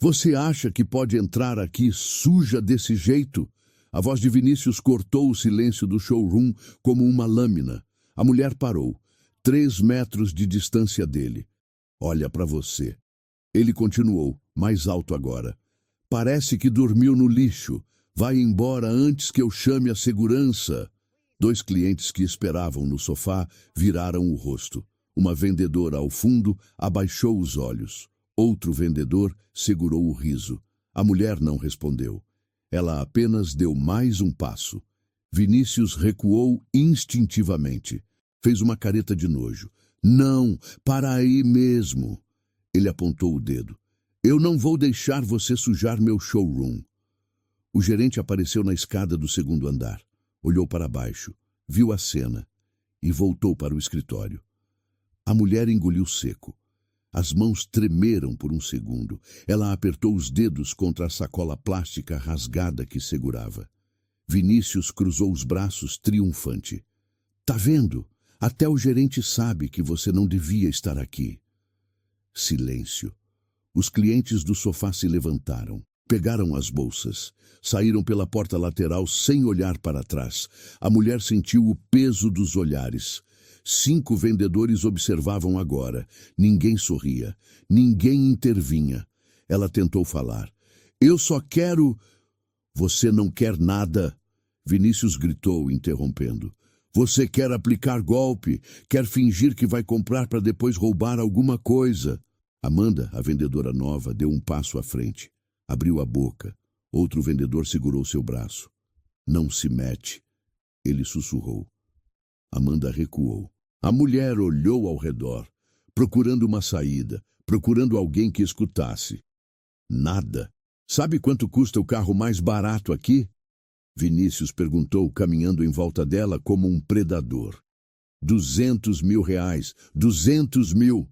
Você acha que pode entrar aqui suja desse jeito? A voz de Vinícius cortou o silêncio do showroom como uma lâmina. A mulher parou, 3 metros de distância dele. Olha para você. Ele continuou, mais alto agora. Parece que dormiu no lixo. Vai embora antes que eu chame a segurança. 2 clientes que esperavam no sofá viraram o rosto. Uma vendedora ao fundo abaixou os olhos. Outro vendedor segurou o riso. A mulher não respondeu. Ela apenas deu mais um passo. Vinícius recuou instintivamente. Fez uma careta de nojo. Não, para aí mesmo. Ele apontou o dedo. Eu não vou deixar você sujar meu showroom. O gerente apareceu na escada do 2º andar. Olhou para baixo, viu a cena e voltou para o escritório. A mulher engoliu seco. As mãos tremeram por um segundo. Ela apertou os dedos contra a sacola plástica rasgada que segurava. Vinícius cruzou os braços triunfante. Tá vendo? Até o gerente sabe que você não devia estar aqui. Silêncio. Os clientes do sofá se levantaram. Pegaram as bolsas. Saíram pela porta lateral sem olhar para trás. A mulher sentiu o peso dos olhares. 5 vendedores observavam agora. Ninguém sorria. Ninguém intervinha. Ela tentou falar. Eu só quero... Você não quer nada. Vinícius gritou, interrompendo. Você quer aplicar golpe. Quer fingir que vai comprar para depois roubar alguma coisa. Amanda, a vendedora nova, deu um passo à frente. Abriu a boca. Outro vendedor segurou seu braço. Não se mete. Ele sussurrou. Amanda recuou. A mulher olhou ao redor, procurando uma saída, procurando alguém que escutasse. Nada. Sabe quanto custa o carro mais barato aqui? Vinícius perguntou, caminhando em volta dela como um predador. 200 mil reais. 200 mil.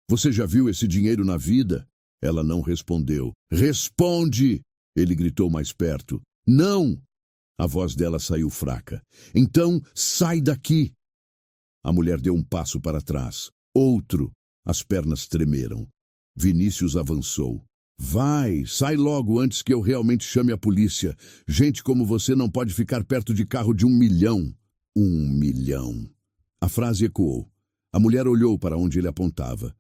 Você já viu esse dinheiro na vida? Ela não respondeu. Responde! Ele gritou mais perto. Não! A voz dela saiu fraca. Então, sai daqui! A mulher deu um passo para trás. Outro. As pernas tremeram. Vinícius avançou. Vai, sai logo antes que eu realmente chame a polícia. Gente como você não pode ficar perto de carro de 1 milhão. 1 milhão. A frase ecoou. A mulher olhou para onde ele apontava.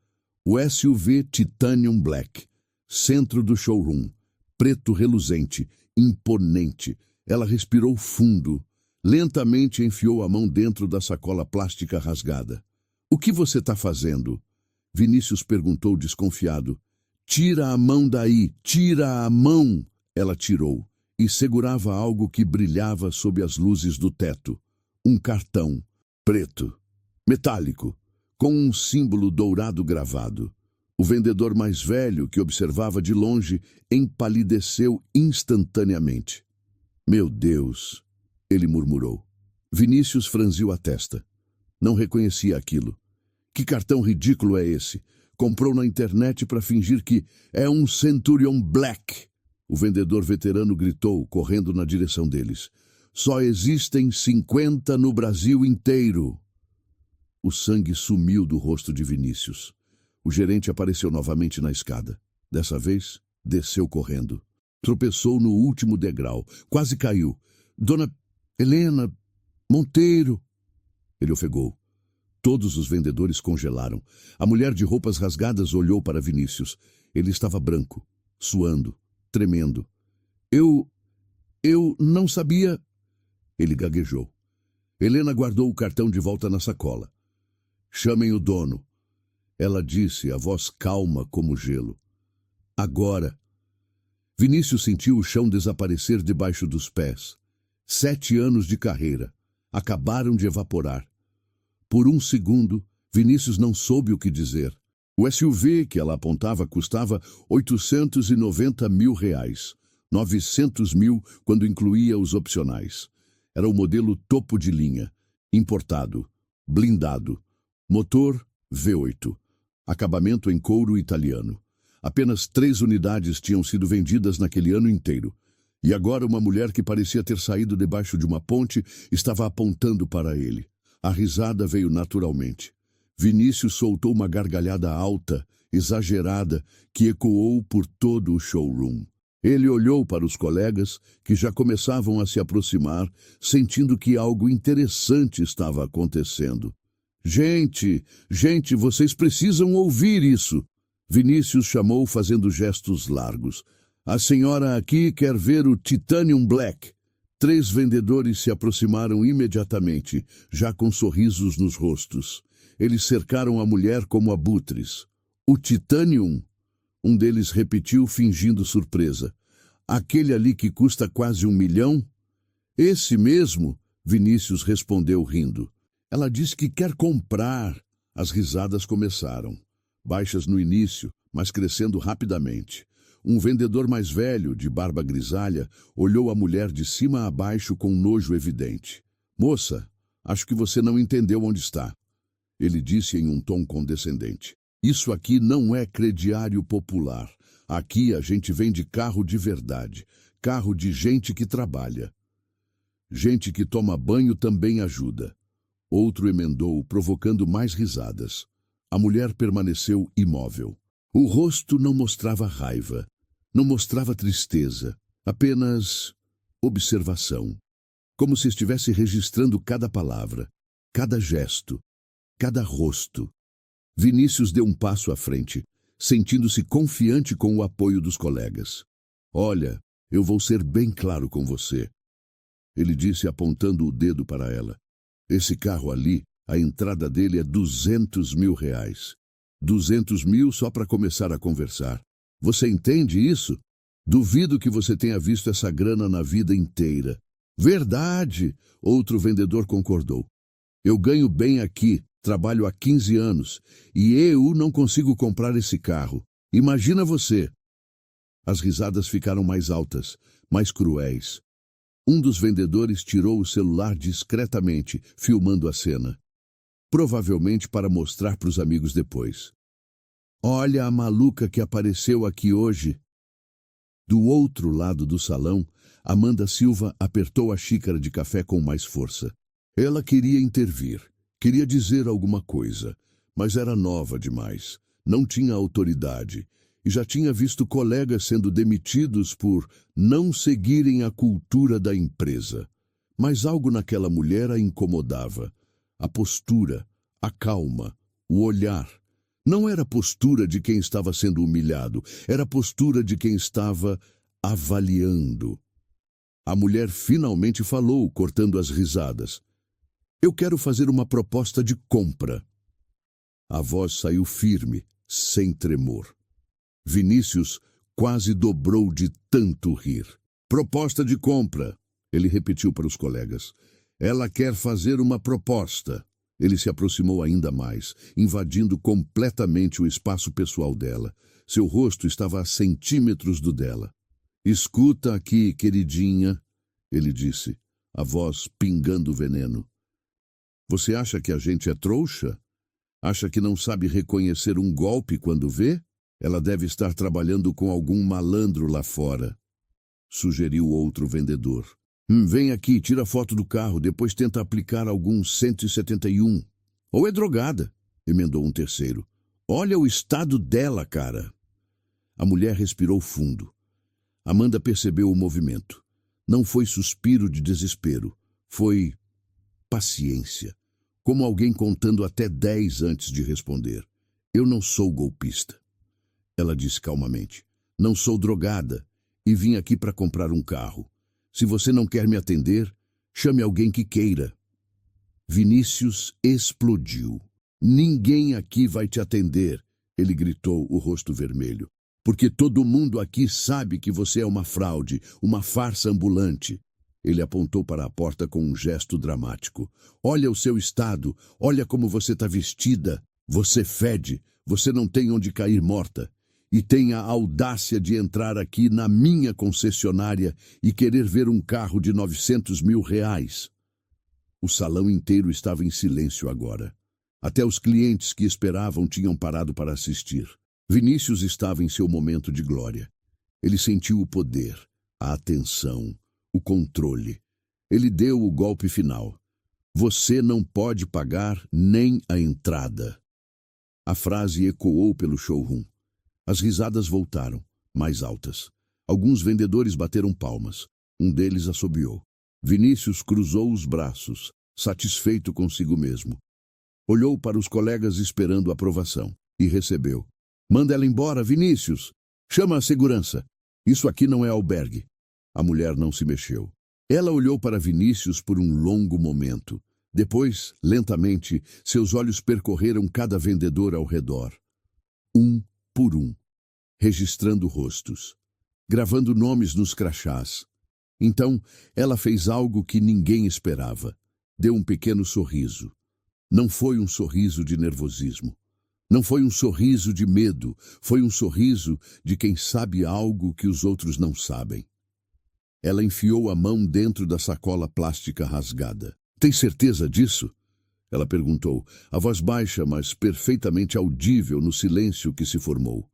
O SUV Titanium Black. Centro do showroom. Preto reluzente. Imponente. Ela respirou fundo. Lentamente enfiou a mão dentro da sacola plástica rasgada. O que você está fazendo? Vinícius perguntou desconfiado. Tira a mão daí, tira a mão! Ela tirou e segurava algo que brilhava sob as luzes do teto. Um cartão, preto, metálico, com um símbolo dourado gravado. O vendedor mais velho, que observava de longe, empalideceu instantaneamente. Meu Deus! Ele murmurou. Vinícius franziu a testa. Não reconhecia aquilo. Que cartão ridículo é esse? Comprou na internet para fingir que é um Centurion Black. O vendedor veterano gritou, correndo na direção deles. Só existem 50 no Brasil inteiro. O sangue sumiu do rosto de Vinícius. O gerente apareceu novamente na escada. Dessa vez, desceu correndo. Tropeçou no último degrau. Quase caiu. Dona Helena Monteiro. Ele ofegou. Todos os vendedores congelaram. A mulher de roupas rasgadas olhou para Vinícius. Ele estava branco, suando, tremendo. Eu não sabia... Ele gaguejou. Helena guardou o cartão de volta na sacola. Chamem o dono. Ela disse, a voz calma como gelo. Agora. Vinícius sentiu o chão desaparecer debaixo dos pés. 7 anos de carreira. Acabaram de evaporar. Por um segundo, Vinícius não soube o que dizer. O SUV que ela apontava custava 890 mil reais. 900 mil quando incluía os opcionais. Era o modelo topo de linha. Importado. Blindado. Motor V8. Acabamento em couro italiano. Apenas 3 unidades tinham sido vendidas naquele ano inteiro. E agora uma mulher que parecia ter saído debaixo de uma ponte estava apontando para ele. A risada veio naturalmente. Vinícius soltou uma gargalhada alta exagerada, que ecoou por todo o showroom. Ele olhou para os colegas, que já começavam a se aproximar, sentindo que algo interessante estava acontecendo. Gente, vocês precisam ouvir isso! Vinícius chamou fazendo gestos largos. A senhora aqui quer ver o Titanium Black. 3 vendedores se aproximaram imediatamente, já com sorrisos nos rostos. Eles cercaram a mulher como abutres. O Titanium? Um deles repetiu, fingindo surpresa. Aquele ali que custa quase 1 milhão? Esse mesmo, Vinícius respondeu rindo. Ela disse que quer comprar. As risadas começaram. Baixas no início, mas crescendo rapidamente. Um vendedor mais velho, de barba grisalha, olhou a mulher de cima a baixo com nojo evidente. Moça, acho que você não entendeu onde está. Ele disse em um tom condescendente. Isso aqui não é crediário popular. Aqui a gente vende carro de verdade. Carro de gente que trabalha. Gente que toma banho também ajuda. Outro emendou, provocando mais risadas. A mulher permaneceu imóvel. O rosto não mostrava raiva, não mostrava tristeza, apenas observação. Como se estivesse registrando cada palavra, cada gesto, cada rosto. Vinícius deu um passo à frente, sentindo-se confiante com o apoio dos colegas. Olha, eu vou ser bem claro com você. Ele disse apontando o dedo para ela. Esse carro ali, a entrada dele é R$200 mil. 200 mil só para começar a conversar. Você entende isso? Duvido que você tenha visto essa grana na vida inteira. Verdade, outro vendedor concordou. Eu ganho bem aqui, trabalho há 15 anos, e eu não consigo comprar esse carro. Imagina você. As risadas ficaram mais altas, mais cruéis. Um dos vendedores tirou o celular discretamente, filmando a cena. Provavelmente para mostrar para os amigos depois. Olha a maluca que apareceu aqui hoje. Do outro lado do salão, Amanda Silva apertou a xícara de café com mais força. Ela queria intervir, queria dizer alguma coisa, mas era nova demais, não tinha autoridade e já tinha visto colegas sendo demitidos por não seguirem a cultura da empresa. Mas algo naquela mulher a incomodava. A postura, a calma, o olhar. Não era a postura de quem estava sendo humilhado, era a postura de quem estava avaliando. A mulher finalmente falou, cortando as risadas. Eu quero fazer uma proposta de compra. A voz saiu firme, sem tremor. Vinícius quase dobrou de tanto rir. Proposta de compra, ele repetiu para os colegas. Ela quer fazer uma proposta. Ele se aproximou ainda mais, invadindo completamente o espaço pessoal dela. Seu rosto estava a centímetros do dela. Escuta aqui, queridinha, ele disse, a voz pingando veneno. Você acha que a gente é trouxa? Acha que não sabe reconhecer um golpe quando vê? Ela deve estar trabalhando com algum malandro lá fora, sugeriu outro vendedor. Vem aqui, tira foto do carro, depois tenta aplicar algum 171. Ou é drogada, emendou um terceiro. Olha o estado dela, cara. A mulher respirou fundo. Amanda percebeu o movimento. Não foi suspiro de desespero. Foi paciência. Como alguém contando até 10 antes de responder. Eu não sou golpista. Ela disse calmamente. Não sou drogada e vim aqui para comprar um carro. Se você não quer me atender, chame alguém que queira. Vinícius explodiu. Ninguém aqui vai te atender, ele gritou, o rosto vermelho. Porque todo mundo aqui sabe que você é uma fraude, uma farsa ambulante. Ele apontou para a porta com um gesto dramático. Olha o seu estado, olha como você está vestida. Você fede, você não tem onde cair morta. E tem a audácia de entrar aqui na minha concessionária e querer ver um carro de R$900 mil. O salão inteiro estava em silêncio agora. Até os clientes que esperavam tinham parado para assistir. Vinícius estava em seu momento de glória. Ele sentiu o poder, a atenção, o controle. Ele deu o golpe final. Você não pode pagar nem a entrada. A frase ecoou pelo showroom. As risadas voltaram, mais altas. Alguns vendedores bateram palmas. Um deles assobiou. Vinícius cruzou os braços, satisfeito consigo mesmo. Olhou para os colegas esperando aprovação e recebeu. Manda ela embora, Vinícius! Chama a segurança! Isso aqui não é albergue. A mulher não se mexeu. Ela olhou para Vinícius por um longo momento. Depois, lentamente, seus olhos percorreram cada vendedor ao redor. Um por um, registrando rostos, gravando nomes nos crachás. Então, ela fez algo que ninguém esperava. Deu um pequeno sorriso. Não foi um sorriso de nervosismo. Não foi um sorriso de medo. Foi um sorriso de quem sabe algo que os outros não sabem. Ela enfiou a mão dentro da sacola plástica rasgada. Tem certeza disso? Ela perguntou, a voz baixa, mas perfeitamente audível no silêncio que se formou.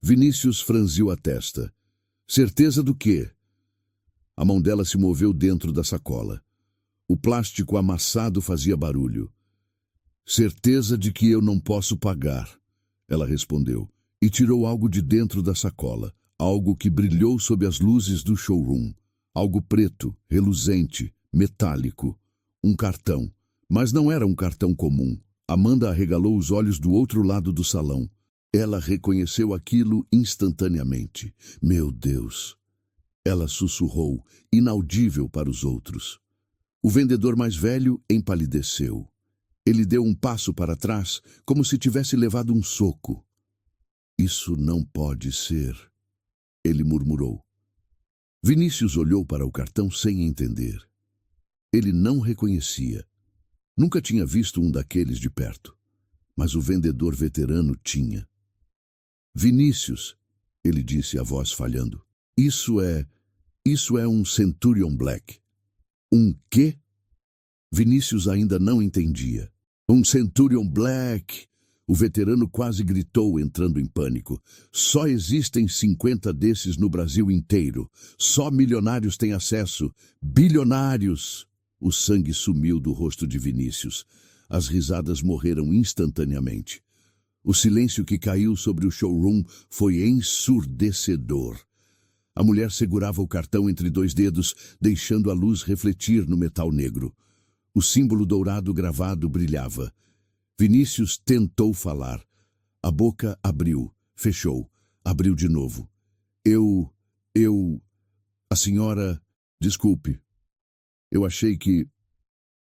Vinícius franziu a testa. Certeza do quê? A mão dela se moveu dentro da sacola. O plástico amassado fazia barulho. Certeza de que eu não posso pagar, ela respondeu, e tirou algo de dentro da sacola, algo que brilhou sob as luzes do showroom, algo preto, reluzente, metálico, um cartão. Mas não era um cartão comum. Amanda arregalou os olhos do outro lado do salão. Ela reconheceu aquilo instantaneamente. Meu Deus! Ela sussurrou, inaudível para os outros. O vendedor mais velho empalideceu. Ele deu um passo para trás, como se tivesse levado um soco. Isso não pode ser, ele murmurou. Vinícius olhou para o cartão sem entender. Ele não reconhecia. Nunca tinha visto um daqueles de perto. Mas o vendedor veterano tinha. Vinícius, ele disse, a voz falhando. Isso é um Centurion Black. Um quê? Vinícius ainda não entendia. Um Centurion Black! O veterano quase gritou, entrando em pânico. Só existem 50 desses no Brasil inteiro. Só milionários têm acesso. Bilionários! O sangue sumiu do rosto de Vinícius. As risadas morreram instantaneamente. O silêncio que caiu sobre o showroom foi ensurdecedor. A mulher segurava o cartão entre dois dedos, deixando a luz refletir no metal negro. O símbolo dourado gravado brilhava. Vinícius tentou falar. A boca abriu, fechou, abriu de novo. A senhora... Desculpe. Eu achei que...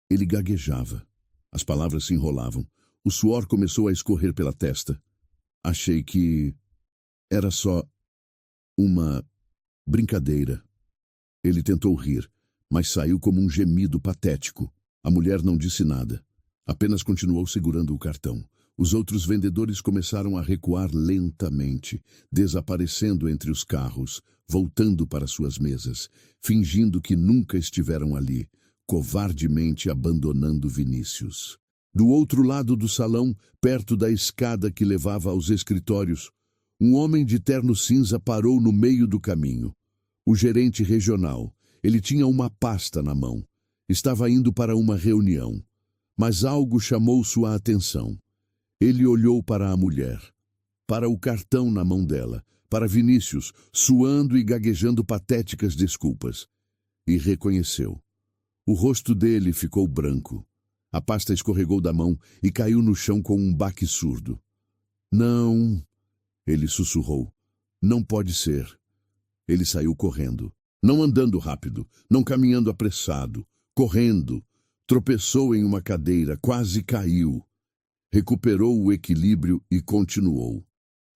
Ele gaguejava. As palavras se enrolavam. O suor começou a escorrer pela testa. Achei que... Era só... uma... brincadeira. Ele tentou rir, mas saiu como um gemido patético. A mulher não disse nada. Apenas continuou segurando o cartão. Os outros vendedores começaram a recuar lentamente, desaparecendo entre os carros, voltando para suas mesas, fingindo que nunca estiveram ali, covardemente abandonando Vinícius. Do outro lado do salão, perto da escada que levava aos escritórios, um homem de terno cinza parou no meio do caminho. O gerente regional. Ele tinha uma pasta na mão. Estava indo para uma reunião. Mas algo chamou sua atenção. Ele olhou para a mulher, para o cartão na mão dela, para Vinícius, suando e gaguejando patéticas desculpas. E reconheceu. O rosto dele ficou branco. A pasta escorregou da mão e caiu no chão com um baque surdo. Não, ele sussurrou. Não pode ser. Ele saiu correndo. Não andando rápido, não caminhando apressado. Correndo. Tropeçou em uma cadeira, quase caiu. Recuperou o equilíbrio e continuou.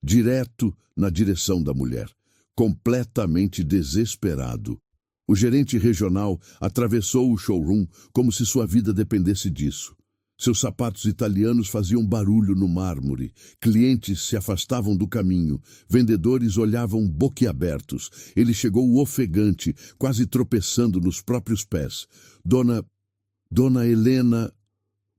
Direto na direção da mulher. Completamente desesperado. O gerente regional atravessou o showroom como se sua vida dependesse disso. Seus sapatos italianos faziam barulho no mármore. Clientes se afastavam do caminho. Vendedores olhavam boquiabertos. Ele chegou ofegante, quase tropeçando nos próprios pés. Dona Helena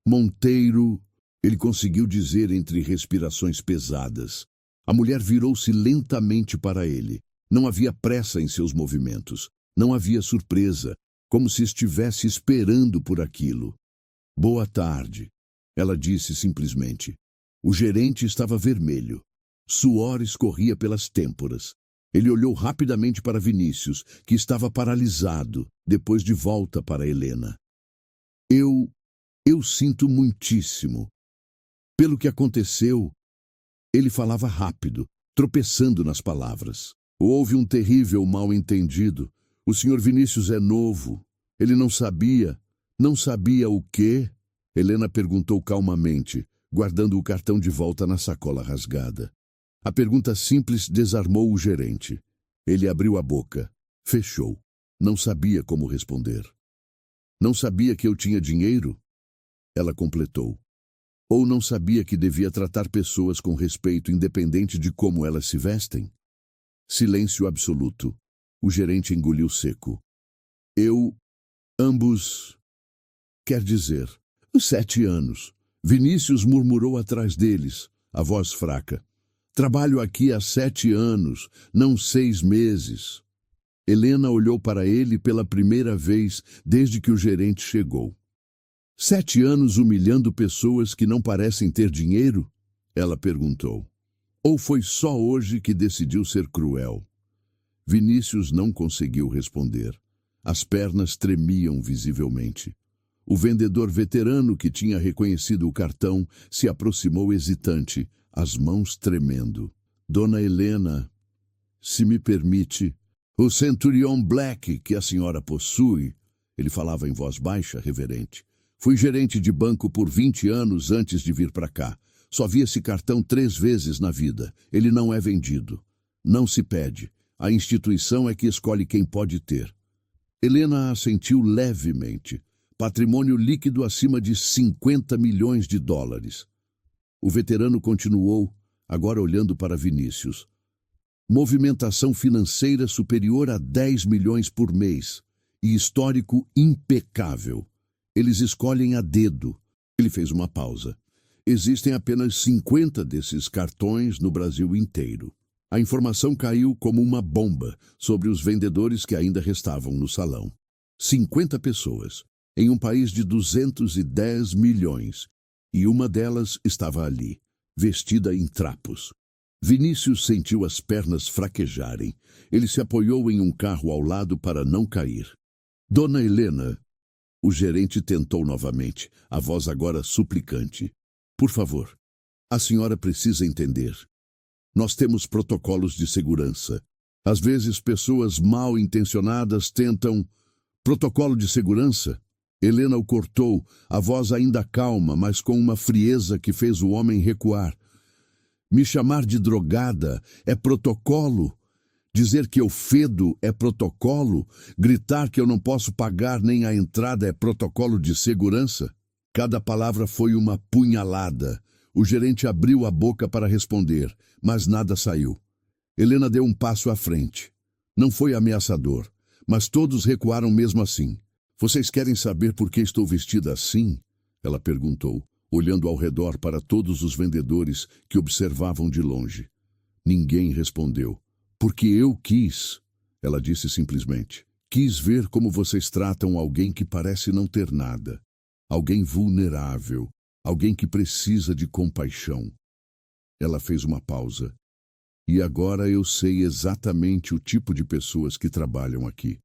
Monteiro, ele conseguiu dizer entre respirações pesadas. A mulher virou-se lentamente para ele. Não havia pressa em seus movimentos. Não havia surpresa, como se estivesse esperando por aquilo. Boa tarde, ela disse simplesmente. O gerente estava vermelho. Suor escorria pelas têmporas. Ele olhou rapidamente para Vinícius, que estava paralisado, depois de volta para Helena. Eu sinto muitíssimo. Pelo que aconteceu, ele falava rápido, tropeçando nas palavras. Houve um terrível mal-entendido. O senhor Vinícius é novo. Ele não sabia. Não sabia o quê? Helena perguntou calmamente, guardando o cartão de volta na sacola rasgada. A pergunta simples desarmou o gerente. Ele abriu a boca. Fechou. Não sabia como responder. Não sabia que eu tinha dinheiro? Ela completou. Ou não sabia que devia tratar pessoas com respeito independente de como elas se vestem? Silêncio absoluto. O gerente engoliu seco. Ambos... Quer dizer, 7 anos. Vinícius murmurou atrás deles, a voz fraca. Trabalho aqui há 7 anos, não 6 meses. Helena olhou para ele pela primeira vez desde que o gerente chegou. 7 anos humilhando pessoas que não parecem ter dinheiro? Ela perguntou. Ou foi só hoje que decidiu ser cruel? Vinícius não conseguiu responder. As pernas tremiam visivelmente. O vendedor veterano que tinha reconhecido o cartão se aproximou hesitante, as mãos tremendo. Dona Helena, se me permite, o Centurion Black que a senhora possui, ele falava em voz baixa, reverente. Fui gerente de banco por 20 anos antes de vir para cá. Só vi esse cartão 3 vezes na vida. Ele não é vendido. Não se pede. A instituição é que escolhe quem pode ter. Helena assentiu levemente. Patrimônio líquido acima de 50 milhões de dólares. O veterano continuou, agora olhando para Vinícius. Movimentação financeira superior a 10 milhões por mês. E histórico impecável. Eles escolhem a dedo. Ele fez uma pausa. Existem apenas 50 desses cartões no Brasil inteiro. A informação caiu como uma bomba sobre os vendedores que ainda restavam no salão. 50 pessoas, em um país de 210 milhões. E uma delas estava ali, vestida em trapos. Vinícius sentiu as pernas fraquejarem. Ele se apoiou em um carro ao lado para não cair. Dona Helena... O gerente tentou novamente, a voz agora suplicante. Por favor, a senhora precisa entender. Nós temos protocolos de segurança. Às vezes, pessoas mal intencionadas tentam... Protocolo de segurança? Helena o cortou, a voz ainda calma, mas com uma frieza que fez o homem recuar. Me chamar de drogada é protocolo? Dizer que eu fedo é protocolo? Gritar que eu não posso pagar nem a entrada é protocolo de segurança? Cada palavra foi uma punhalada. O gerente abriu a boca para responder, mas nada saiu. Helena deu um passo à frente. Não foi ameaçador, mas todos recuaram mesmo assim. Vocês querem saber por que estou vestida assim? Ela perguntou, olhando ao redor para todos os vendedores que observavam de longe. Ninguém respondeu. Porque eu quis, ela disse simplesmente. Quis ver como vocês tratam alguém que parece não ter nada. Alguém vulnerável. Alguém que precisa de compaixão. Ela fez uma pausa. E agora eu sei exatamente o tipo de pessoas que trabalham aqui.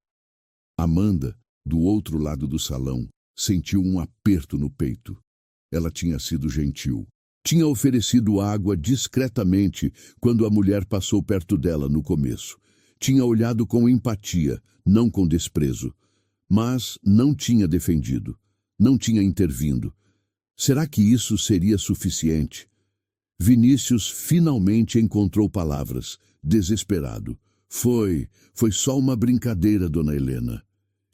Amanda, do outro lado do salão, sentiu um aperto no peito. Ela tinha sido gentil. Tinha oferecido água discretamente quando a mulher passou perto dela no começo. Tinha olhado com empatia, não com desprezo. Mas não tinha defendido. Não tinha intervindo. Será que isso seria suficiente? Vinícius finalmente encontrou palavras, desesperado. Foi só uma brincadeira, dona Helena.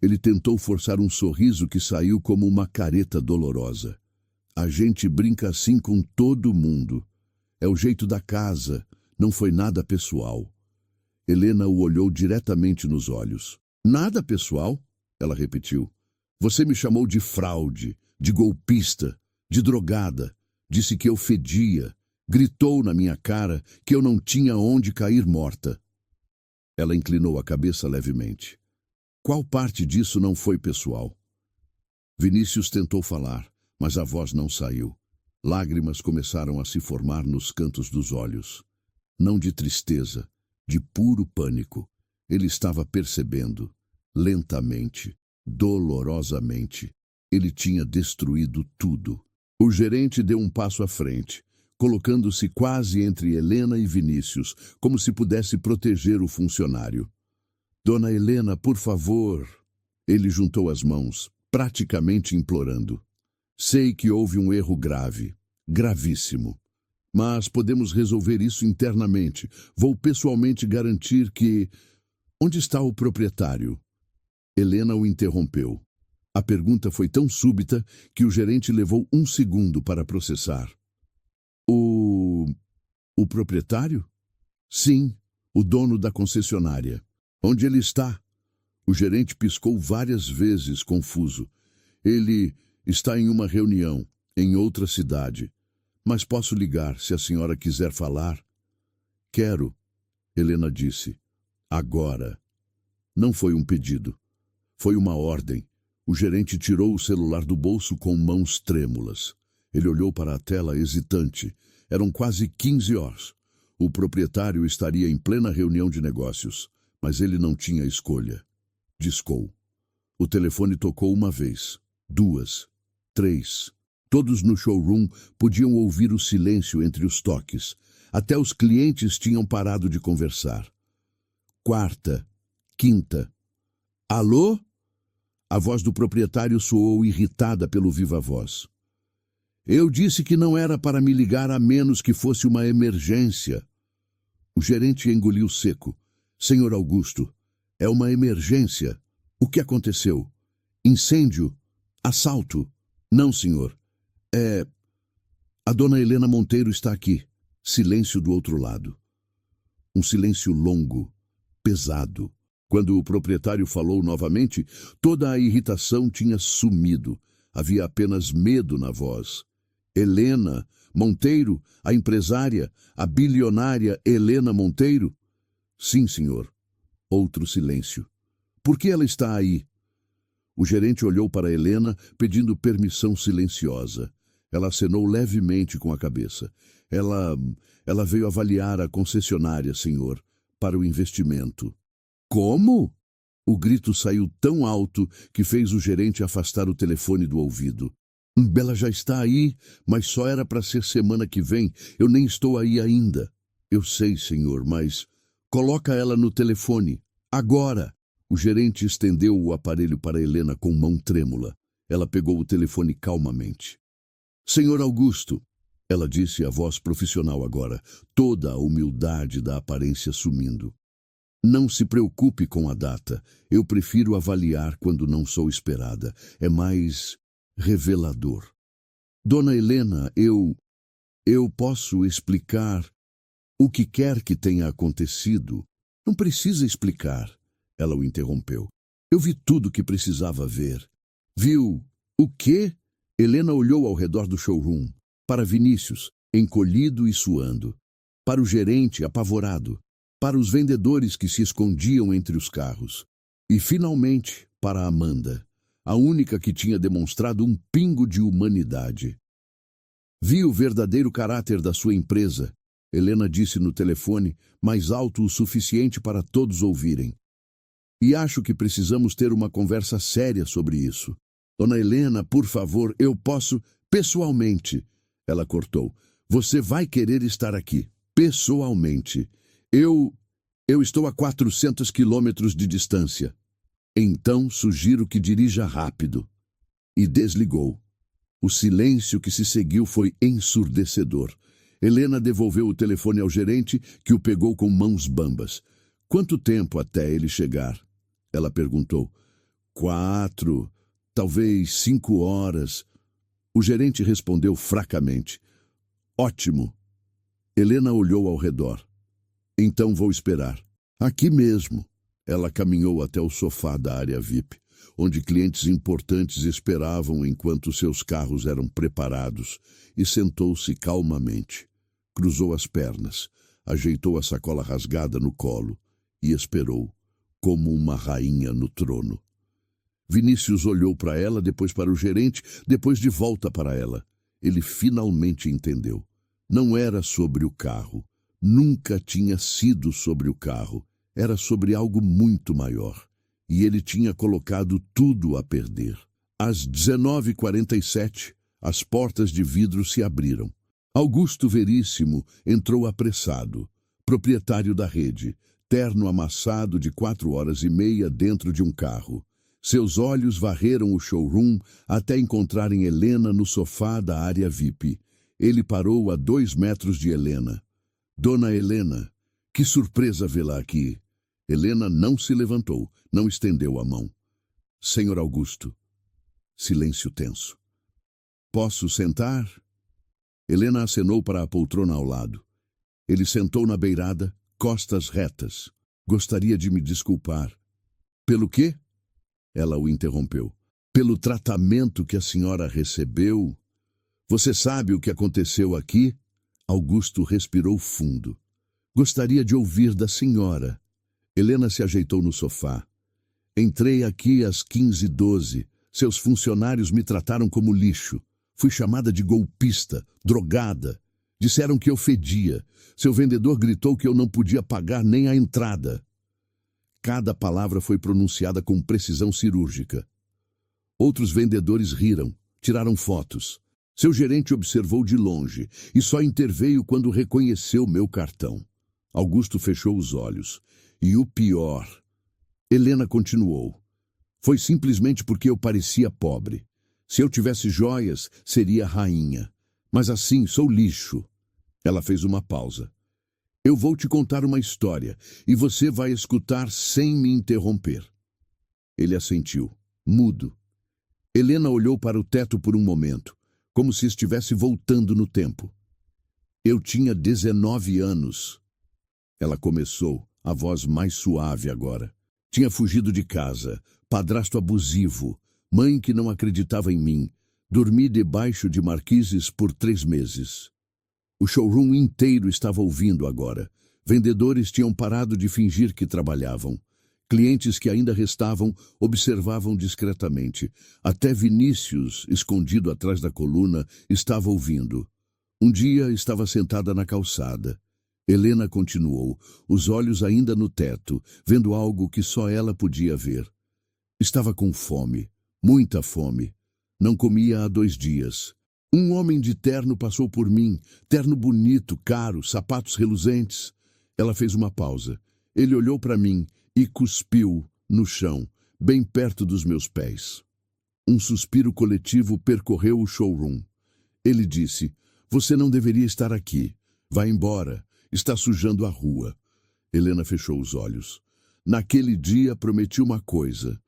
Ele tentou forçar um sorriso que saiu como uma careta dolorosa. A gente brinca assim com todo mundo. É o jeito da casa, não foi nada pessoal. Helena o olhou diretamente nos olhos. Nada pessoal? Ela repetiu. Você me chamou de fraude, de golpista, de drogada. Disse que eu fedia. Gritou na minha cara que eu não tinha onde cair morta. Ela inclinou a cabeça levemente. Qual parte disso não foi pessoal? Vinícius tentou falar, mas a voz não saiu. Lágrimas começaram a se formar nos cantos dos olhos. Não de tristeza, de puro pânico. Ele estava percebendo, lentamente, dolorosamente. Ele tinha destruído tudo. O gerente deu um passo à frente, colocando-se quase entre Helena e Vinícius, como se pudesse proteger o funcionário. Dona Helena, por favor. Ele juntou as mãos, praticamente implorando. Sei que houve um erro grave, gravíssimo. Mas podemos resolver isso internamente. Vou pessoalmente garantir que... Onde está o proprietário? Helena o interrompeu. A pergunta foi tão súbita que o gerente levou 1 segundo para processar. O proprietário? Sim, o dono da concessionária. Onde ele está? O gerente piscou várias vezes, confuso. Ele está em uma reunião, em outra cidade. Mas posso ligar, se a senhora quiser falar? Quero, Helena disse. Agora. Não foi um pedido. Foi uma ordem. O gerente tirou o celular do bolso com mãos trêmulas. Ele olhou para a tela hesitante. Eram quase 15 horas. O proprietário estaria em plena reunião de negócios, mas ele não tinha escolha. Discou. O telefone tocou 1 vez, 2, 3. Todos no showroom podiam ouvir o silêncio entre os toques. Até os clientes tinham parado de conversar. 4ª, 5ª. Alô? A voz do proprietário soou irritada pelo viva-voz. Eu disse que não era para me ligar a menos que fosse uma emergência. O gerente engoliu seco. Senhor Augusto, é uma emergência. O que aconteceu? Incêndio? Assalto? Não, senhor. A dona Helena Monteiro está aqui. Silêncio do outro lado. Um silêncio longo, pesado. Quando o proprietário falou novamente, toda a irritação tinha sumido. Havia apenas medo na voz. Helena Monteiro, a empresária, a bilionária Helena Monteiro? Sim, senhor. Outro silêncio. Por que ela está aí? O gerente olhou para Helena, pedindo permissão silenciosa. Ela acenou levemente com a cabeça. Ela veio avaliar a concessionária, senhor, para o investimento. Como? O grito saiu tão alto que fez o gerente afastar o telefone do ouvido. Ela já está aí, mas só era para ser semana que vem. Eu nem estou aí ainda. Eu sei, senhor, mas... Coloca ela no telefone. Agora! O gerente estendeu o aparelho para Helena com mão trêmula. Ela pegou o telefone calmamente. Senhor Augusto, ela disse, a voz profissional agora, toda a humildade da aparência sumindo. Não se preocupe com a data. Eu prefiro avaliar quando não sou esperada. É mais revelador. Dona Helena, eu posso explicar o que quer que tenha acontecido. Não precisa explicar. Ela o interrompeu. Eu vi tudo o que precisava ver. Viu? O quê? Helena olhou ao redor do showroom. Para Vinícius, encolhido e suando. Para o gerente, apavorado. Para os vendedores que se escondiam entre os carros. E, finalmente, para Amanda, a única que tinha demonstrado um pingo de humanidade. Vi o verdadeiro caráter da sua empresa, Helena disse no telefone, mais alto o suficiente para todos ouvirem. E acho que precisamos ter uma conversa séria sobre isso. Dona Helena, por favor, eu posso... Pessoalmente, ela cortou. Você vai querer estar aqui. Pessoalmente. Eu estou a 400 quilômetros de distância. Então sugiro que dirija rápido. E desligou. O silêncio que se seguiu foi ensurdecedor. Helena devolveu o telefone ao gerente, que o pegou com mãos bambas. Quanto tempo até ele chegar? Ela perguntou. 4, talvez 5 horas. O gerente respondeu fracamente. Ótimo. Helena olhou ao redor. Então vou esperar. Aqui mesmo. Ela caminhou até o sofá da área VIP, onde clientes importantes esperavam enquanto seus carros eram preparados, e sentou-se calmamente. Cruzou as pernas, ajeitou a sacola rasgada no colo e esperou, como uma rainha no trono. Vinícius olhou para ela, depois para o gerente, depois de volta para ela. Ele finalmente entendeu. Não era sobre o carro. Nunca tinha sido sobre o carro. Era sobre algo muito maior. E ele tinha colocado tudo a perder. Às 19h47, as portas de vidro se abriram. Augusto Veríssimo entrou apressado, proprietário da rede, terno amassado de 4 horas e meia dentro de um carro. Seus olhos varreram o showroom até encontrarem Helena no sofá da área VIP. Ele parou a 2 metros de Helena. Dona Helena, que surpresa vê-la aqui. Helena não se levantou, não estendeu a mão. Senhor Augusto. Silêncio tenso. Posso sentar? Helena acenou para a poltrona ao lado. Ele sentou na beirada, costas retas. Gostaria de me desculpar. Pelo quê? Ela o interrompeu. Pelo tratamento que a senhora recebeu. Você sabe o que aconteceu aqui? Augusto respirou fundo. Gostaria de ouvir da senhora. Helena se ajeitou no sofá. Entrei aqui às 15h12. Seus funcionários me trataram como lixo. Fui chamada de golpista, drogada. Disseram que eu fedia. Seu vendedor gritou que eu não podia pagar nem a entrada. Cada palavra foi pronunciada com precisão cirúrgica. Outros vendedores riram, tiraram fotos. Seu gerente observou de longe e só interveio quando reconheceu meu cartão. Augusto fechou os olhos. E o pior... Helena continuou. Foi simplesmente porque eu parecia pobre. Se eu tivesse joias, seria rainha. Mas assim, sou lixo. Ela fez uma pausa. Eu vou te contar uma história e você vai escutar sem me interromper. Ele assentiu, mudo. Helena olhou para o teto por um momento, como se estivesse voltando no tempo. Eu tinha 19 anos. Ela começou, a voz mais suave agora. Tinha fugido de casa, padrasto abusivo, mãe que não acreditava em mim. Dormi debaixo de marquises por 3 meses. O showroom inteiro estava ouvindo agora. Vendedores tinham parado de fingir que trabalhavam. Clientes que ainda restavam observavam discretamente. Até Vinícius, escondido atrás da coluna, estava ouvindo. Um dia estava sentada na calçada. Helena continuou, os olhos ainda no teto, vendo algo que só ela podia ver. Estava com fome, muita fome. Não comia há 2 dias. Um homem de terno passou por mim, terno bonito, caro, sapatos reluzentes. Ela fez uma pausa. Ele olhou para mim e cuspiu no chão, bem perto dos meus pés. Um suspiro coletivo percorreu o showroom. Ele disse, você não deveria estar aqui. Vá embora. Está sujando a rua. Helena fechou os olhos. Naquele dia prometi uma coisa.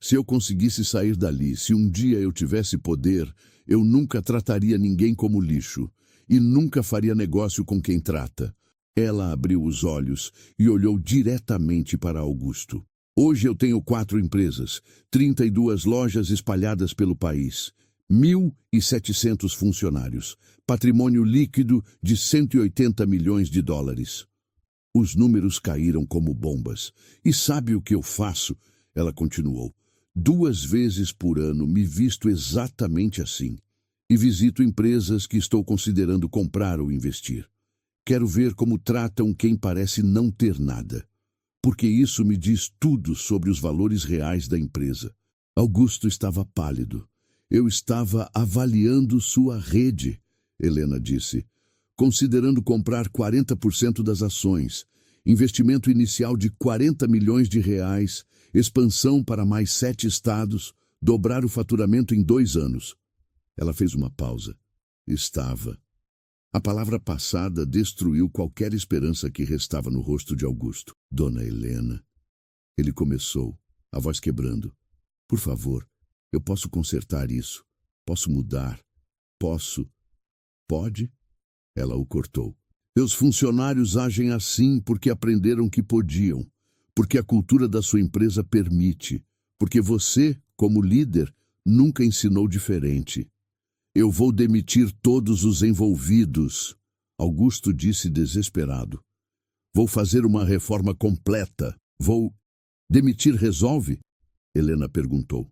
Se eu conseguisse sair dali, se um dia eu tivesse poder, eu nunca trataria ninguém como lixo e nunca faria negócio com quem trata. Ela abriu os olhos e olhou diretamente para Augusto. Hoje eu tenho 4 empresas, 32 lojas espalhadas pelo país, 1.700 funcionários, patrimônio líquido de 180 milhões de dólares. Os números caíram como bombas. E sabe o que eu faço? Ela continuou. 2 vezes por ano me visto exatamente assim. E visito empresas que estou considerando comprar ou investir. Quero ver como tratam quem parece não ter nada. Porque isso me diz tudo sobre os valores reais da empresa. Augusto estava pálido. Eu estava avaliando sua rede, Helena disse. Considerando comprar 40% das ações. Investimento inicial de 40 milhões de reais. Expansão para mais 7 estados. Dobrar o faturamento em 2 anos. Ela fez uma pausa. Estava. A palavra passada destruiu qualquer esperança que restava no rosto de Augusto. Dona Helena. Ele começou, a voz quebrando. Por favor, eu posso consertar isso. Posso mudar. Posso. Pode? Ela o cortou. Meus funcionários agem assim porque aprenderam que podiam. Porque a cultura da sua empresa permite. Porque você, como líder, nunca ensinou diferente. Eu vou demitir todos os envolvidos, Augusto disse desesperado. Vou fazer uma reforma completa. Vou... Demitir resolve? Helena perguntou.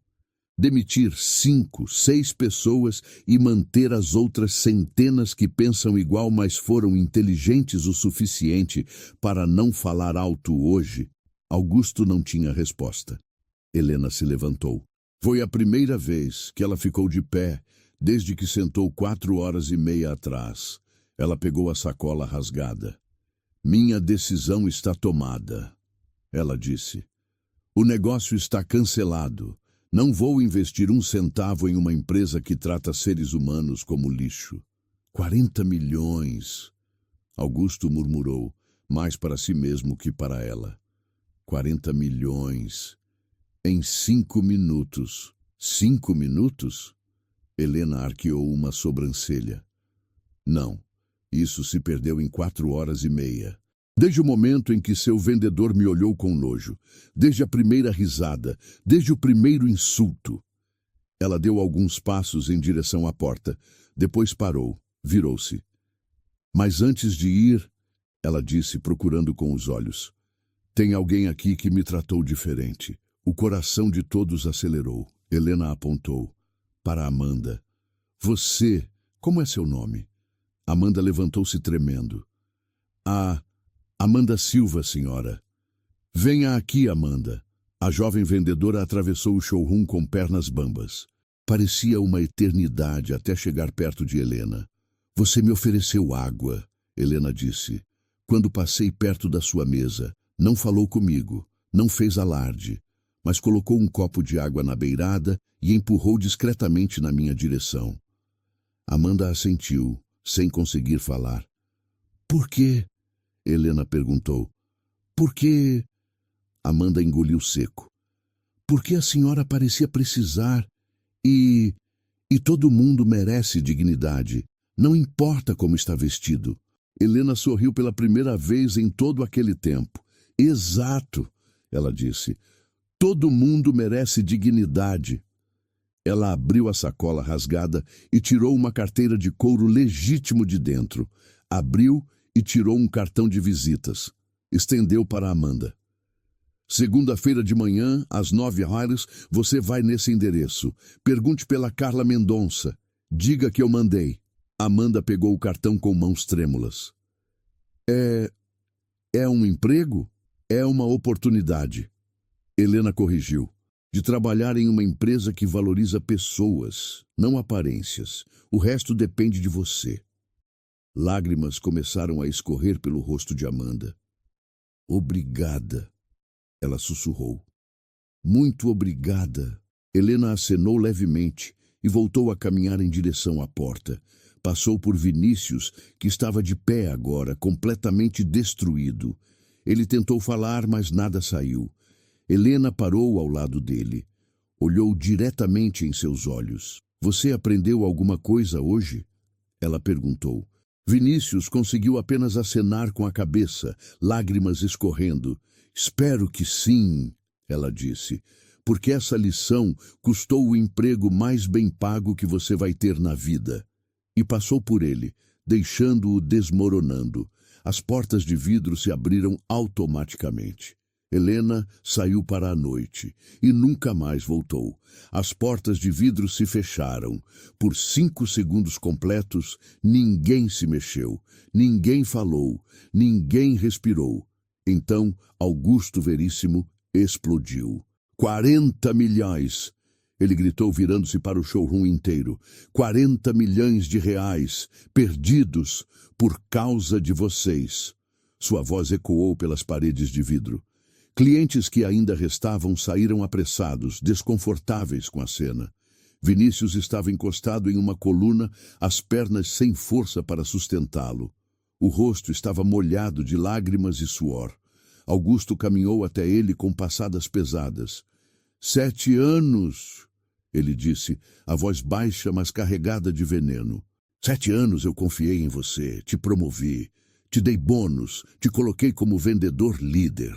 Demitir 5, 6 pessoas e manter as outras centenas que pensam igual, mas foram inteligentes o suficiente para não falar alto hoje? Augusto não tinha resposta. Helena se levantou. Foi a primeira vez que ela ficou de pé desde que sentou 4 horas e meia atrás. Ela pegou a sacola rasgada. Minha decisão está tomada, ela disse. O negócio está cancelado. Não vou investir 1 centavo em uma empresa que trata seres humanos como lixo. 40 milhões. Augusto murmurou, mais para si mesmo que para ela. 40 milhões. Em 5 minutos. 5 minutos? Helena arqueou uma sobrancelha. Não, isso se perdeu em 4 horas e meia. Desde o momento em que seu vendedor me olhou com nojo, desde a primeira risada, desde o primeiro insulto. Ela deu alguns passos em direção à porta, depois parou, virou-se. Mas antes de ir, ela disse, procurando com os olhos, tem alguém aqui que me tratou diferente. O coração de todos acelerou. Helena apontou para Amanda. Você, como é seu nome? Amanda levantou-se tremendo. Amanda Silva, senhora. Venha aqui, Amanda. A jovem vendedora atravessou o showroom com pernas bambas. Parecia uma eternidade até chegar perto de Helena. Você me ofereceu água, Helena disse. Quando passei perto da sua mesa, não falou comigo, não fez alarde, mas colocou um copo de água na beirada e empurrou discretamente na minha direção. Amanda assentiu, sem conseguir falar. Por quê? Helena perguntou. Por quê? Amanda engoliu seco. Porque a senhora parecia precisar e todo mundo merece dignidade. Não importa como está vestido. Helena sorriu pela primeira vez em todo aquele tempo. Exato, ela disse. Todo mundo merece dignidade. Ela abriu a sacola rasgada e tirou uma carteira de couro legítimo de dentro. Abriu e tirou um cartão de visitas. Estendeu para Amanda. Segunda-feira de manhã, às 9 horas, você vai nesse endereço. Pergunte pela Carla Mendonça. Diga que eu mandei. Amanda pegou o cartão com mãos trêmulas. É um emprego? É uma oportunidade. Helena corrigiu. De trabalhar em uma empresa que valoriza pessoas, não aparências. O resto depende de você. Lágrimas começaram a escorrer pelo rosto de Amanda. Obrigada, ela sussurrou. Muito obrigada. Helena acenou levemente e voltou a caminhar em direção à porta. Passou por Vinícius, que estava de pé agora, completamente destruído. Ele tentou falar, mas nada saiu. Helena parou ao lado dele. Olhou diretamente em seus olhos. Você aprendeu alguma coisa hoje? Ela perguntou. Vinícius conseguiu apenas acenar com a cabeça, lágrimas escorrendo. Espero que sim, ela disse, porque essa lição custou o emprego mais bem pago que você vai ter na vida. E passou por ele, deixando-o desmoronando. As portas de vidro se abriram automaticamente. Helena saiu para a noite e nunca mais voltou. As portas de vidro se fecharam. Por 5 segundos completos, ninguém se mexeu, ninguém falou, ninguém respirou. Então, Augusto Veríssimo explodiu. 40 milhões! Ele gritou virando-se para o showroom inteiro. 40 milhões de reais, perdidos por causa de vocês. Sua voz ecoou pelas paredes de vidro. Clientes que ainda restavam saíram apressados, desconfortáveis com a cena. Vinícius estava encostado em uma coluna, as pernas sem força para sustentá-lo. O rosto estava molhado de lágrimas e suor. Augusto caminhou até ele com passadas pesadas. 7 anos, ele disse, a voz baixa, mas carregada de veneno. 7 anos eu confiei em você, te promovi, te dei bônus, te coloquei como vendedor líder.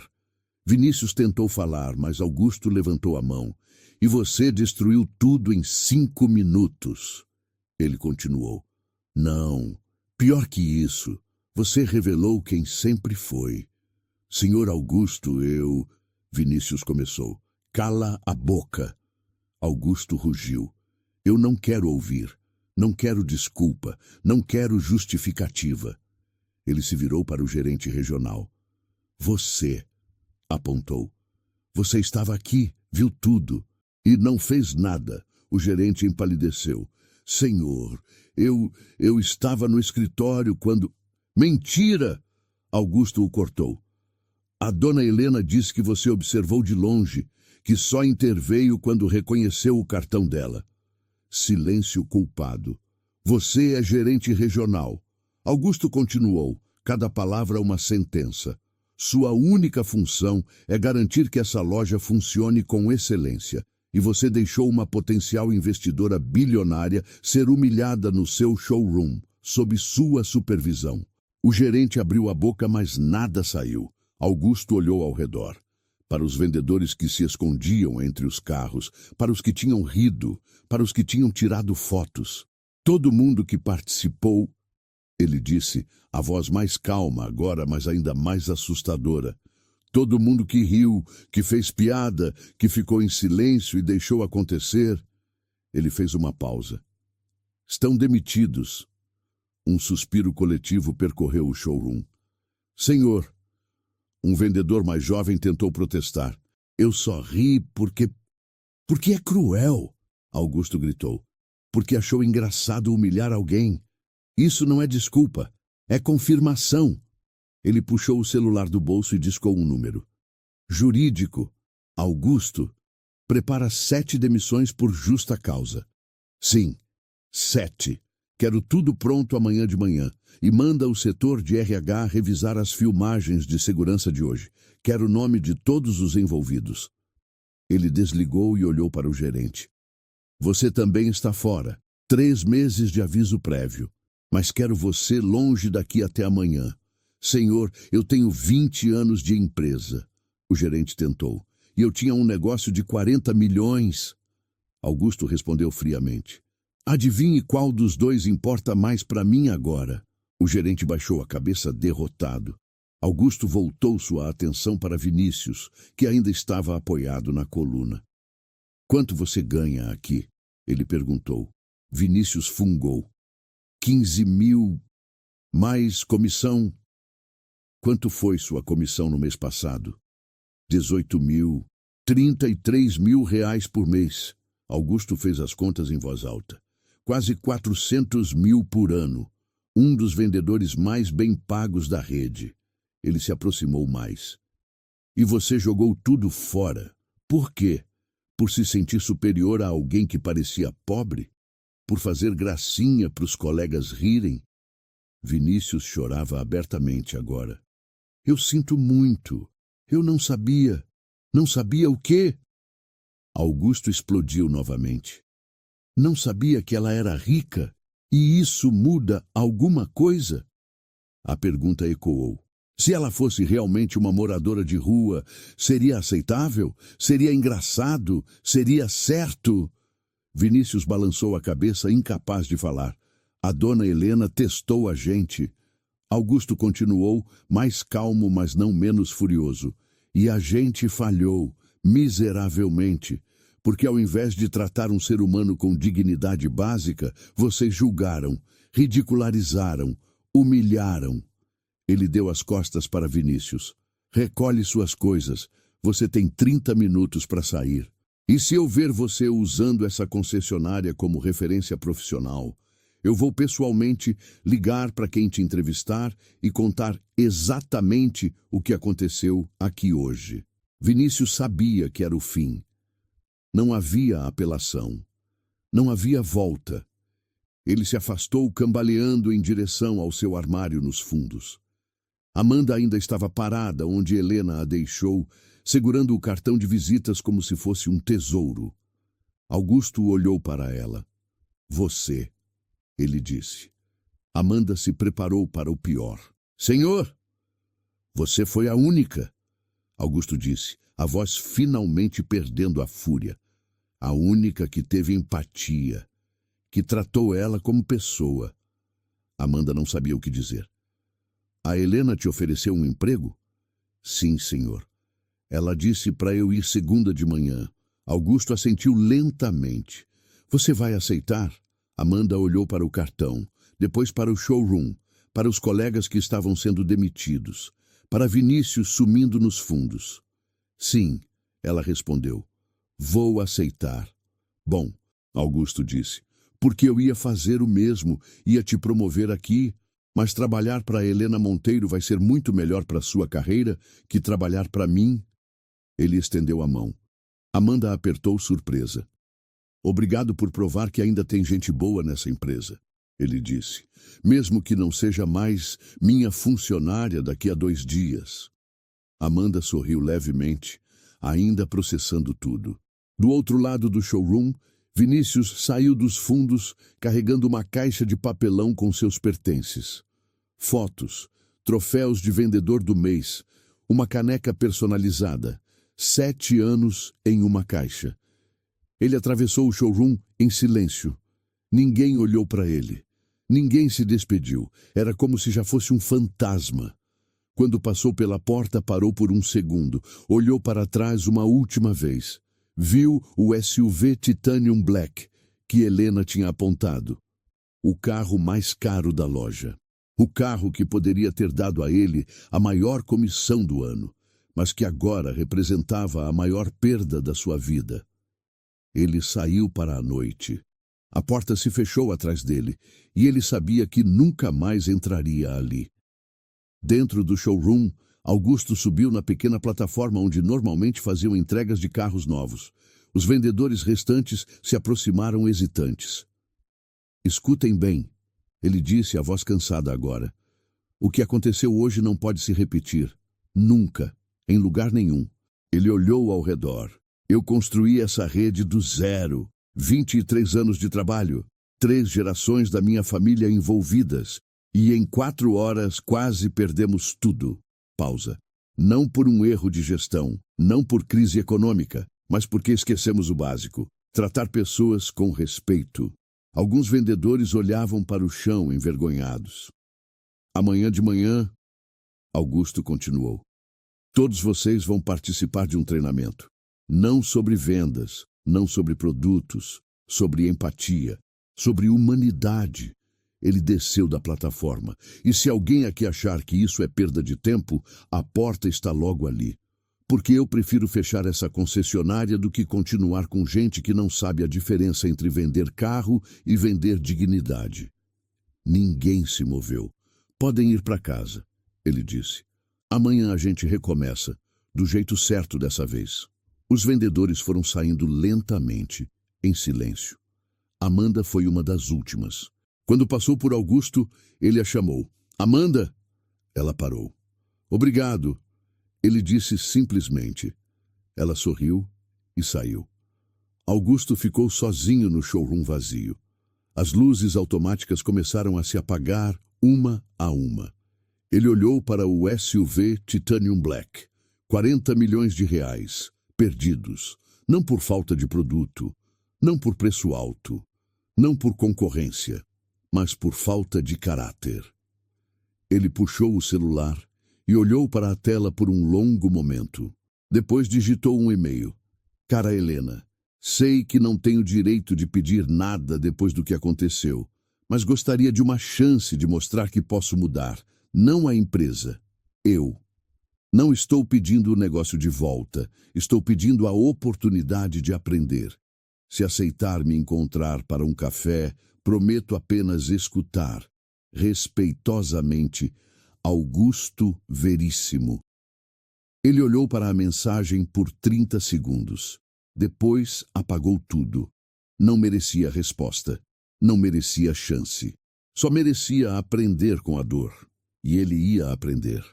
Vinícius tentou falar, mas Augusto levantou a mão. E você destruiu tudo em 5 minutos. Ele continuou. Não, pior que isso. Você revelou quem sempre foi. Senhor Augusto, Vinícius começou. Cala a boca. Augusto rugiu. Eu não quero ouvir. Não quero desculpa. Não quero justificativa. Ele se virou para o gerente regional. Você, apontou. Você estava aqui, viu tudo. E não fez nada. O gerente empalideceu. Senhor, eu estava no escritório quando... Mentira! Augusto o cortou. A dona Helena disse que você observou de longe, que só interveio quando reconheceu o cartão dela. Silêncio culpado. Você é gerente regional. Augusto continuou, cada palavra uma sentença. Sua única função é garantir que essa loja funcione com excelência. E você deixou uma potencial investidora bilionária ser humilhada no seu showroom, sob sua supervisão. O gerente abriu a boca, mas nada saiu. Augusto olhou ao redor. Para os vendedores que se escondiam entre os carros, para os que tinham rido, para os que tinham tirado fotos. Todo mundo que participou, ele disse, a voz mais calma agora, mas ainda mais assustadora. Todo mundo que riu, que fez piada, que ficou em silêncio e deixou acontecer. Ele fez uma pausa. Estão demitidos. Um suspiro coletivo percorreu o showroom. Senhor, um vendedor mais jovem tentou protestar. Eu só ri porque é cruel, Augusto gritou. Porque achou engraçado humilhar alguém. Isso não é desculpa, é confirmação. Ele puxou o celular do bolso e discou um número. Jurídico. Augusto. Prepara 7 demissões por justa causa. Sim, 7. Quero tudo pronto amanhã de manhã. E manda o setor de RH revisar as filmagens de segurança de hoje. Quero o nome de todos os envolvidos. Ele desligou e olhou para o gerente. Você também está fora. 3 meses de aviso prévio. Mas quero você longe daqui até amanhã. Senhor, eu tenho 20 anos de empresa. O gerente tentou. E eu tinha um negócio de 40 milhões. Augusto respondeu friamente. Adivinhe qual dos dois importa mais para mim agora. O gerente baixou a cabeça derrotado. Augusto voltou sua atenção para Vinícius, que ainda estava apoiado na coluna. Quanto você ganha aqui? Ele perguntou. Vinícius fungou. 15 mil, mais comissão. Quanto foi sua comissão no mês passado? 18 mil, 33 mil reais por mês. Augusto fez as contas em voz alta. Quase 400 mil por ano. Um dos vendedores mais bem pagos da rede. Ele se aproximou mais. E você jogou tudo fora. Por quê? Por se sentir superior a alguém que parecia pobre? Por fazer gracinha para os colegas rirem? Vinícius chorava abertamente agora. Eu sinto muito. Eu não sabia. Não sabia o quê? Augusto explodiu novamente. Não sabia que ela era rica? E isso muda alguma coisa? A pergunta ecoou. Se ela fosse realmente uma moradora de rua, seria aceitável? Seria engraçado? Seria certo? Vinícius balançou a cabeça, incapaz de falar. A dona Helena testou a gente. Augusto continuou, mais calmo, mas não menos furioso. E a gente falhou, miseravelmente, porque ao invés de tratar um ser humano com dignidade básica, vocês julgaram, ridicularizaram, humilharam. Ele deu as costas para Vinícius. Recolhe suas coisas. Você tem 30 minutos para sair. E se eu ver você usando essa concessionária como referência profissional, eu vou pessoalmente ligar para quem te entrevistar e contar exatamente o que aconteceu aqui hoje. Vinícius sabia que era o fim. Não havia apelação. Não havia volta. Ele se afastou cambaleando em direção ao seu armário nos fundos. Amanda ainda estava parada onde Helena a deixou, segurando o cartão de visitas como se fosse um tesouro. Augusto olhou para ela. Você, ele disse. Amanda se preparou para o pior. Senhor! Você foi a única, Augusto disse, a voz finalmente perdendo a fúria. A única que teve empatia, que tratou ela como pessoa. Amanda não sabia o que dizer. A Helena te ofereceu um emprego? Sim, senhor. Ela disse para eu ir segunda de manhã. Augusto assentiu lentamente. Você vai aceitar? Amanda olhou para o cartão, depois para o showroom, para os colegas que estavam sendo demitidos, para Vinícius sumindo nos fundos. Sim, ela respondeu. Vou aceitar. Bom, Augusto disse, porque eu ia fazer o mesmo, ia te promover aqui, mas trabalhar para Helena Monteiro vai ser muito melhor para sua carreira que trabalhar para mim. Ele estendeu a mão. Amanda apertou surpresa. Obrigado por provar que ainda tem gente boa nessa empresa, ele disse, mesmo que não seja mais minha funcionária daqui a 2 dias. Amanda sorriu levemente, ainda processando tudo. Do outro lado do showroom, Vinícius saiu dos fundos carregando uma caixa de papelão com seus pertences. Fotos, troféus de vendedor do mês, uma caneca personalizada, 7 anos em uma caixa. Ele atravessou o showroom em silêncio. Ninguém olhou para ele. Ninguém se despediu. Era como se já fosse um fantasma. Quando passou pela porta, parou por um segundo. Olhou para trás uma última vez. Viu o SUV Titanium Black que Helena tinha apontado. O carro mais caro da loja. O carro que poderia ter dado a ele a maior comissão do ano, mas que agora representava a maior perda da sua vida. Ele saiu para a noite. A porta se fechou atrás dele e ele sabia que nunca mais entraria ali. Dentro do showroom, Augusto subiu na pequena plataforma onde normalmente faziam entregas de carros novos. Os vendedores restantes se aproximaram hesitantes. Escutem bem, ele disse, a voz cansada agora. O que aconteceu hoje não pode se repetir. Nunca. Em lugar nenhum. Ele olhou ao redor. Eu construí essa rede do zero. 23 anos de trabalho. 3 gerações da minha família envolvidas. E em 4 horas quase perdemos tudo. Pausa. Não por um erro de gestão, não por crise econômica, mas porque esquecemos o básico. Tratar pessoas com respeito. Alguns vendedores olhavam para o chão envergonhados. Amanhã de manhã, Augusto continuou. Todos vocês vão participar de um treinamento. Não sobre vendas, não sobre produtos, sobre empatia, sobre humanidade. Ele desceu da plataforma. E se alguém aqui achar que isso é perda de tempo, a porta está logo ali. Porque eu prefiro fechar essa concessionária do que continuar com gente que não sabe a diferença entre vender carro e vender dignidade. Ninguém se moveu. Podem ir para casa, ele disse. Amanhã a gente recomeça, do jeito certo dessa vez. Os vendedores foram saindo lentamente, em silêncio. Amanda foi uma das últimas. Quando passou por Augusto, ele a chamou. Amanda! Ela parou. Obrigado. Ele disse simplesmente. Ela sorriu e saiu. Augusto ficou sozinho no showroom vazio. As luzes automáticas começaram a se apagar uma a uma. Ele olhou para o SUV Titanium Black. 40 milhões de reais, perdidos. Não por falta de produto, não por preço alto, não por concorrência, mas por falta de caráter. Ele puxou o celular e olhou para a tela por um longo momento. Depois digitou um e-mail. Cara Helena, sei que não tenho direito de pedir nada depois do que aconteceu, mas gostaria de uma chance de mostrar que posso mudar. Não a empresa, eu. Não estou pedindo o negócio de volta, estou pedindo a oportunidade de aprender. Se aceitar me encontrar para um café, prometo apenas escutar, respeitosamente, Augusto Veríssimo. Ele olhou para a mensagem por 30 segundos. Depois apagou tudo. Não merecia resposta. Não merecia chance. Só merecia aprender com a dor. E ele ia aprender.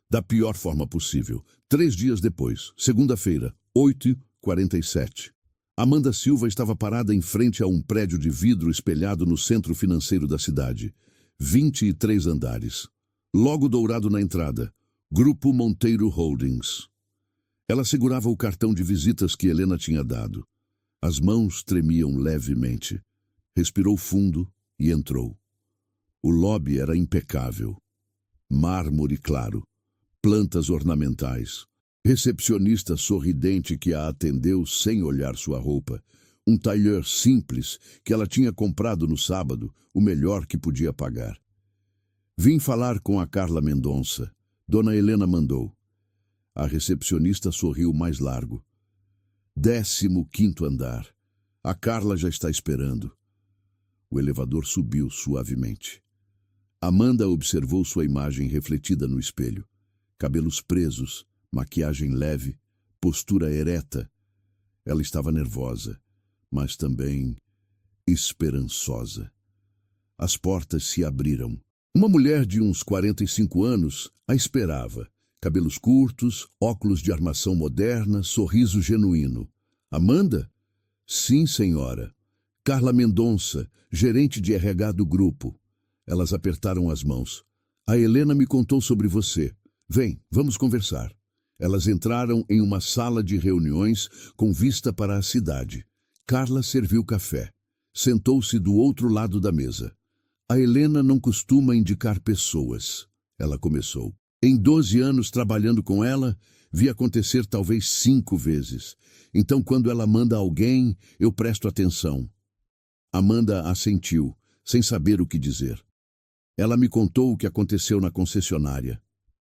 Da pior forma possível. 3 dias depois, segunda-feira, 8h47. Amanda Silva estava parada em frente a um prédio de vidro espelhado no centro financeiro da cidade. 23 andares. Logo dourado na entrada. Grupo Monteiro Holdings. Ela segurava o cartão de visitas que Helena tinha dado. As mãos tremiam levemente. Respirou fundo e entrou. O lobby era impecável. Mármore claro. Plantas ornamentais. Recepcionista sorridente que a atendeu sem olhar sua roupa. Um tailleur simples que ela tinha comprado no sábado, o melhor que podia pagar. Vim falar com a Carla Mendonça. Dona Helena mandou. A recepcionista sorriu mais largo. 15º andar. A Carla já está esperando. O elevador subiu suavemente. Amanda observou sua imagem refletida no espelho. Cabelos presos, maquiagem leve, postura ereta. Ela estava nervosa, mas também esperançosa. As portas se abriram. Uma mulher de uns 45 anos a esperava. Cabelos curtos, óculos de armação moderna, sorriso genuíno. Amanda? Sim, senhora. Carla Mendonça, gerente de RH do grupo. Elas apertaram as mãos. A Helena me contou sobre você. Vem, vamos conversar. Elas entraram em uma sala de reuniões com vista para a cidade. Carla serviu café. Sentou-se do outro lado da mesa. A Helena não costuma indicar pessoas. Ela começou. Em 12 anos trabalhando com ela, vi acontecer talvez 5 vezes. Então, quando ela manda alguém, eu presto atenção. Amanda assentiu, sem saber o que dizer. Ela me contou o que aconteceu na concessionária.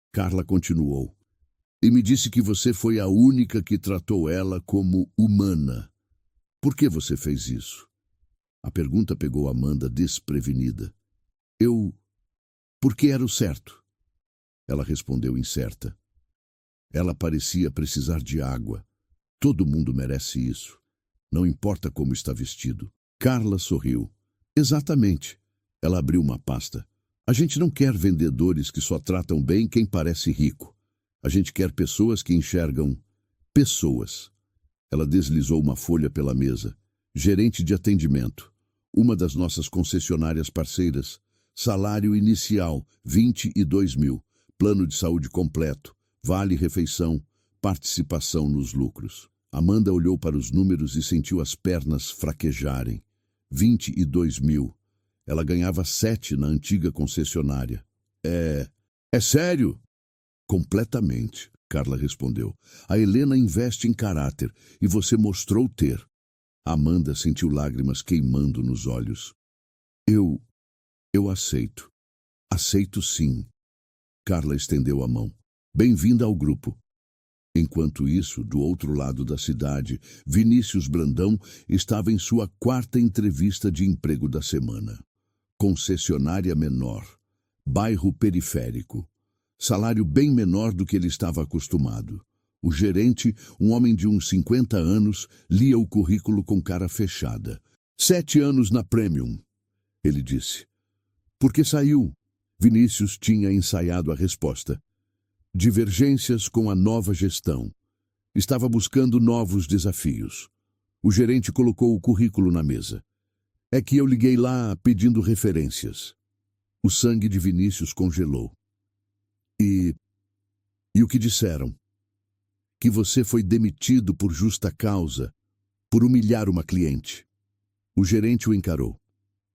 Carla continuou. E me disse que você foi a única que tratou ela como humana. Por que você fez isso? A pergunta pegou Amanda desprevenida. Porque era o certo. Ela respondeu incerta. Ela parecia precisar de água. Todo mundo merece isso. Não importa como está vestido. Carla sorriu. Exatamente. Ela abriu uma pasta. A gente não quer vendedores que só tratam bem quem parece rico. A gente quer pessoas que enxergam pessoas. Ela deslizou uma folha pela mesa. Gerente de atendimento. Uma das nossas concessionárias parceiras. Salário inicial, 22 mil. Plano de saúde completo. Vale refeição. Participação nos lucros. Amanda olhou para os números e sentiu as pernas fraquejarem. 22 mil. Ela ganhava 7 na antiga concessionária. É sério? Completamente, Carla respondeu. A Helena investe em caráter e você mostrou ter. Amanda sentiu lágrimas queimando nos olhos. Eu aceito. Aceito sim. Carla estendeu a mão. Bem-vinda ao grupo. Enquanto isso, do outro lado da cidade, Vinícius Brandão estava em sua 4ª entrevista de emprego da semana. Concessionária menor. Bairro periférico. Salário bem menor do que ele estava acostumado. O gerente, um homem de uns 50 anos, lia o currículo com cara fechada. 7 anos na Premium, ele disse. Por que saiu? Vinícius tinha ensaiado a resposta. Divergências com a nova gestão. Estava buscando novos desafios. O gerente colocou o currículo na mesa. É que eu liguei lá pedindo referências. O sangue de Vinícius congelou. E o que disseram? Que você foi demitido por justa causa, por humilhar uma cliente. O gerente o encarou.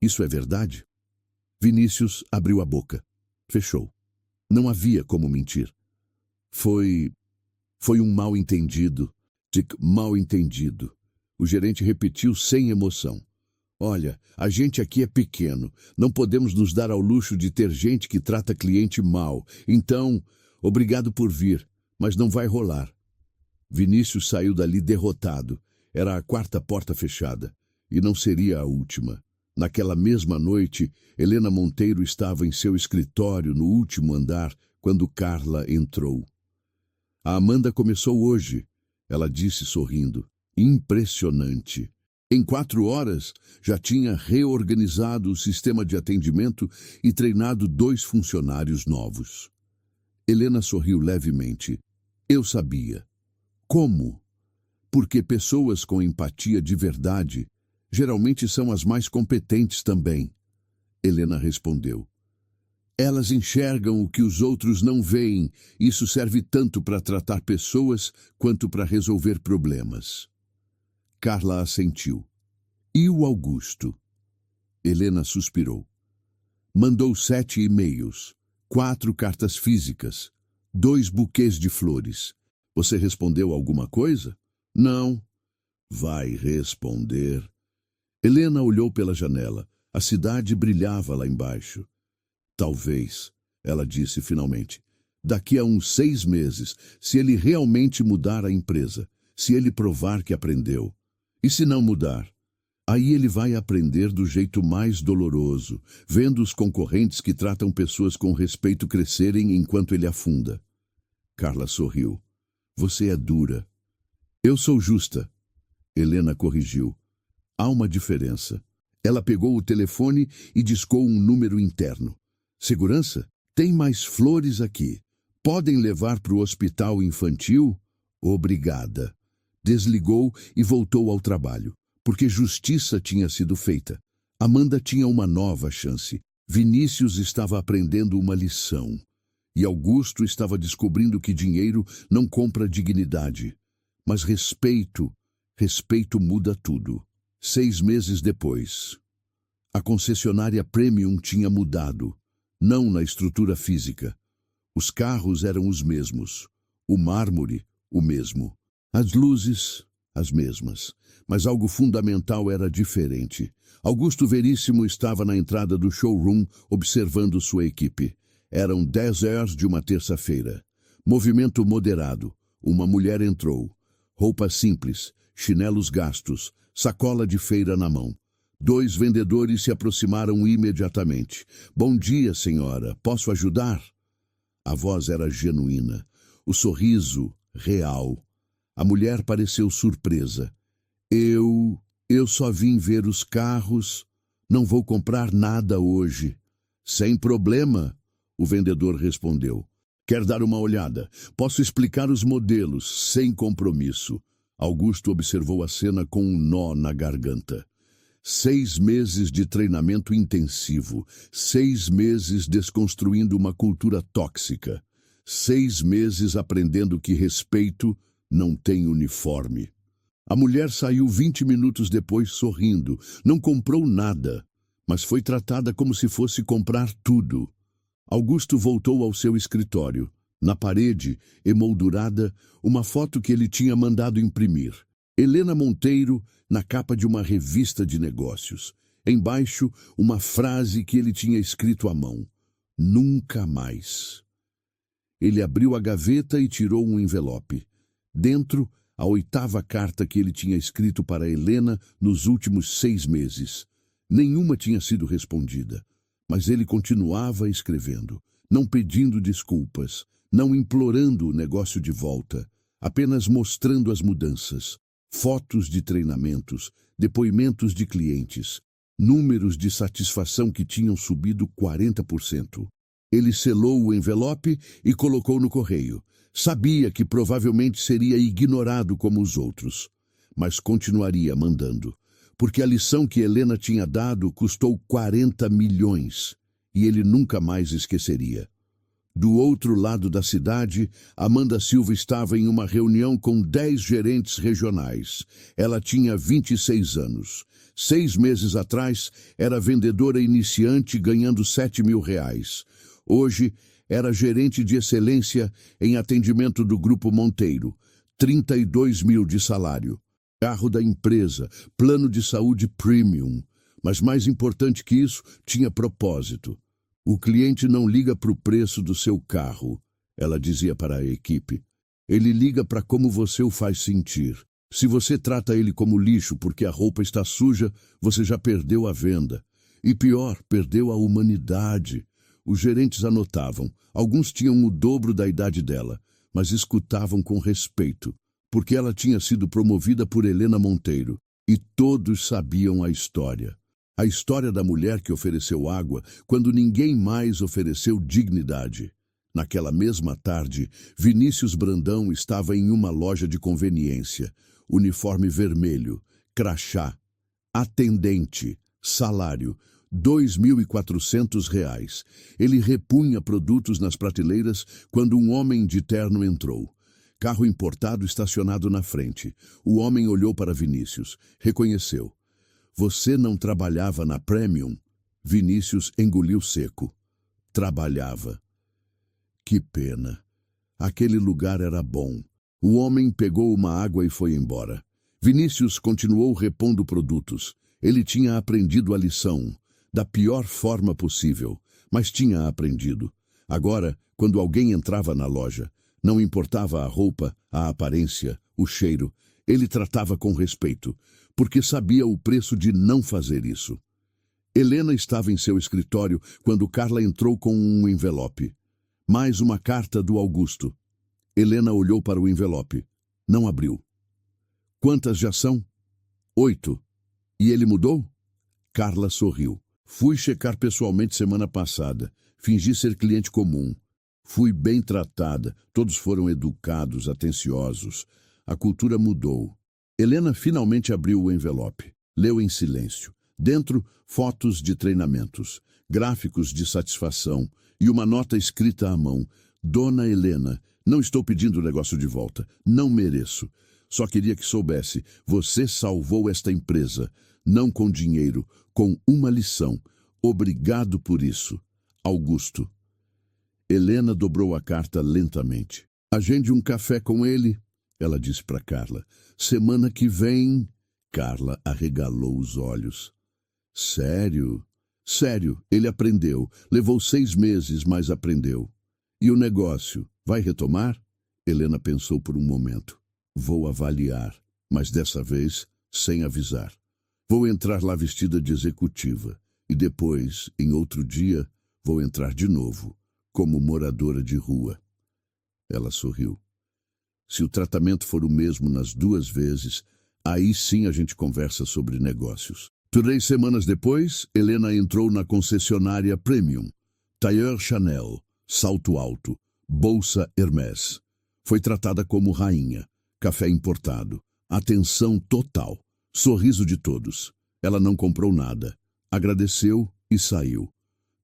Isso é verdade? Vinícius abriu a boca. Fechou. Não havia como mentir. Foi um mal-entendido. Mal-entendido. O gerente repetiu sem emoção. Olha, a gente aqui é pequeno. Não podemos nos dar ao luxo de ter gente que trata cliente mal. Então, obrigado por vir, mas não vai rolar. Vinícius saiu dali derrotado. Era a 4ª porta fechada. E não seria a última. Naquela mesma noite, Helena Monteiro estava em seu escritório no último andar quando Carla entrou. A Amanda começou hoje, ela disse sorrindo. Impressionante. Em 4 horas, já tinha reorganizado o sistema de atendimento e treinado 2 funcionários novos. Helena sorriu levemente. Eu sabia. Como? Porque pessoas com empatia de verdade geralmente são as mais competentes também. Helena respondeu. Elas enxergam o que os outros não veem. Isso serve tanto para tratar pessoas quanto para resolver problemas. Carla assentiu. E o Augusto? Helena suspirou. Mandou 7 e-mails, 4 cartas físicas, 2 buquês de flores. Você respondeu alguma coisa? Não. Vai responder. Helena olhou pela janela. A cidade brilhava lá embaixo. Talvez, ela disse finalmente, daqui a uns 6 meses, se ele realmente mudar a empresa, se ele provar que aprendeu. E se não mudar? Aí ele vai aprender do jeito mais doloroso, vendo os concorrentes que tratam pessoas com respeito crescerem enquanto ele afunda. Carla sorriu. Você é dura. Eu sou justa. Helena corrigiu. Há uma diferença. Ela pegou o telefone e discou um número interno. Segurança? Tem mais flores aqui. Podem levar para o hospital infantil? Obrigada. Desligou e voltou ao trabalho, porque justiça tinha sido feita. Amanda tinha uma nova chance. Vinícius estava aprendendo uma lição. E Augusto estava descobrindo que dinheiro não compra dignidade. Mas respeito muda tudo. 6 meses depois, a concessionária Premium tinha mudado. Não na estrutura física. Os carros eram os mesmos. O mármore, o mesmo. As luzes, as mesmas. Mas algo fundamental era diferente. Augusto Veríssimo estava na entrada do showroom observando sua equipe. Eram 10h de uma terça-feira. Movimento moderado. Uma mulher entrou. Roupa simples, chinelos gastos, sacola de feira na mão. 2 vendedores se aproximaram imediatamente. Bom dia, senhora. Posso ajudar? A voz era genuína. O sorriso, real. A mulher pareceu surpresa. Eu só vim ver os carros. Não vou comprar nada hoje. Sem problema, o vendedor respondeu. Quer dar uma olhada? Posso explicar os modelos, sem compromisso. Augusto observou a cena com um nó na garganta. 6 meses de treinamento intensivo. 6 meses desconstruindo uma cultura tóxica. 6 meses aprendendo que respeito não tem uniforme. A mulher saiu 20 minutos depois sorrindo. Não comprou nada, mas foi tratada como se fosse comprar tudo. Augusto voltou ao seu escritório. Na parede, emoldurada, uma foto que ele tinha mandado imprimir. Helena Monteiro, na capa de uma revista de negócios. Embaixo, uma frase que ele tinha escrito à mão. Nunca mais. Ele abriu a gaveta e tirou um envelope. Dentro, a 8ª carta que ele tinha escrito para Helena nos últimos 6 meses. Nenhuma tinha sido respondida. Mas ele continuava escrevendo, não pedindo desculpas, não implorando o negócio de volta, apenas mostrando as mudanças, fotos de treinamentos, depoimentos de clientes, números de satisfação que tinham subido 40%. Ele selou o envelope e colocou no correio. Sabia que provavelmente seria ignorado como os outros, mas continuaria mandando. Porque a lição que Helena tinha dado custou 40 milhões, e ele nunca mais esqueceria. Do outro lado da cidade, Amanda Silva estava em uma reunião com 10 gerentes regionais. Ela tinha 26 anos. 6 meses atrás, era vendedora iniciante ganhando R$7.000. Hoje, era gerente de excelência em atendimento do Grupo Monteiro. 32 mil de salário. Carro da empresa, plano de saúde premium. Mas mais importante que isso, tinha propósito. O cliente não liga para o preço do seu carro, ela dizia para a equipe. Ele liga para como você o faz sentir. Se você trata ele como lixo porque a roupa está suja, você já perdeu a venda. E pior, perdeu a humanidade. Os gerentes anotavam. Alguns tinham o dobro da idade dela, mas escutavam com respeito, porque ela tinha sido promovida por Helena Monteiro. E todos sabiam a história. A história da mulher que ofereceu água quando ninguém mais ofereceu dignidade. Naquela mesma tarde, Vinícius Brandão estava em uma loja de conveniência. Uniforme vermelho, crachá, atendente, salário, R$2.400. Ele repunha produtos nas prateleiras quando um homem de terno entrou. Carro importado estacionado na frente. O homem olhou para Vinícius, reconheceu. Você não trabalhava na Premium? Vinícius engoliu seco. Trabalhava. Que pena. Aquele lugar era bom. O homem pegou uma água e foi embora. Vinícius continuou repondo produtos. Ele tinha aprendido a lição, da pior forma possível, mas tinha aprendido. Agora, quando alguém entrava na loja, não importava a roupa, a aparência, o cheiro, ele tratava com respeito, porque sabia o preço de não fazer isso. Helena estava em seu escritório quando Carla entrou com um envelope. Mais uma carta do Augusto. Helena olhou para o envelope. Não abriu. Quantas já são? 8. E ele mudou? Carla sorriu. Fui checar pessoalmente semana passada. Fingi ser cliente comum. Fui bem tratada. Todos foram educados, atenciosos. A cultura mudou. Helena finalmente abriu o envelope. Leu em silêncio. Dentro, fotos de treinamentos, gráficos de satisfação e uma nota escrita à mão. Dona Helena, não estou pedindo o negócio de volta. Não mereço. Só queria que soubesse. Você salvou esta empresa. Não com dinheiro, com uma lição. Obrigado por isso. Augusto. Helena dobrou a carta lentamente. Agende um café com ele, ela disse para Carla. Semana que vem... Carla arregalou os olhos. Sério? Sério, ele aprendeu. Levou 6 meses, mas aprendeu. E o negócio? Vai retomar? Helena pensou por um momento. Vou avaliar, mas dessa vez sem avisar. Vou entrar lá vestida de executiva. E depois, em outro dia, vou entrar de novo, como moradora de rua. Ela sorriu. Se o tratamento for o mesmo nas 2 vezes, aí sim a gente conversa sobre negócios. 3 semanas depois, Helena entrou na concessionária Premium. Tailleur Chanel, salto alto, bolsa Hermès. Foi tratada como rainha, café importado, atenção total, sorriso de todos. Ela não comprou nada, agradeceu e saiu.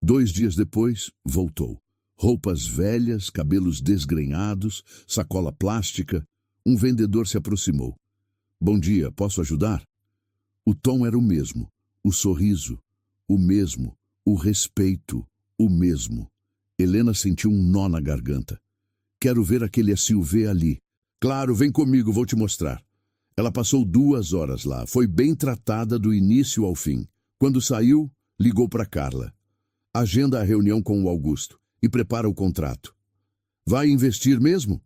2 dias depois, voltou. Roupas velhas, cabelos desgrenhados, sacola plástica. Um vendedor se aproximou. Bom dia, posso ajudar? O tom era o mesmo, o sorriso, o mesmo, o respeito, o mesmo. Helena sentiu um nó na garganta. Quero ver aquele SUV ali. Claro, vem comigo, vou te mostrar. Ela passou 2 horas lá, foi bem tratada do início ao fim. Quando saiu, ligou para Carla. Agenda a reunião com o Augusto e prepara o contrato. Vai investir mesmo?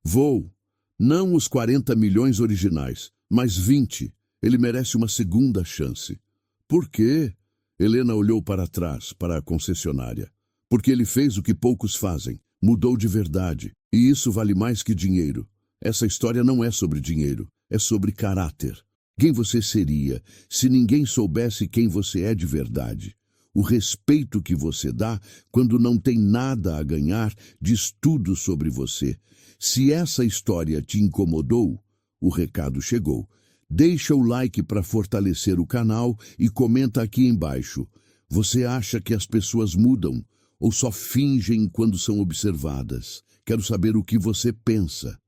Vou. Não os 40 milhões originais, mas 20. Ele merece uma segunda chance. Por quê? Helena olhou para trás, para a concessionária. Porque ele fez o que poucos fazem. Mudou de verdade. E isso vale mais que dinheiro. Essa história não é sobre dinheiro. É sobre caráter. Quem você seria se ninguém soubesse quem você é de verdade? O respeito que você dá quando não tem nada a ganhar diz tudo sobre você. Se essa história te incomodou, o recado chegou. Deixa o like para fortalecer o canal e comenta aqui embaixo. Você acha que as pessoas mudam ou só fingem quando são observadas? Quero saber o que você pensa.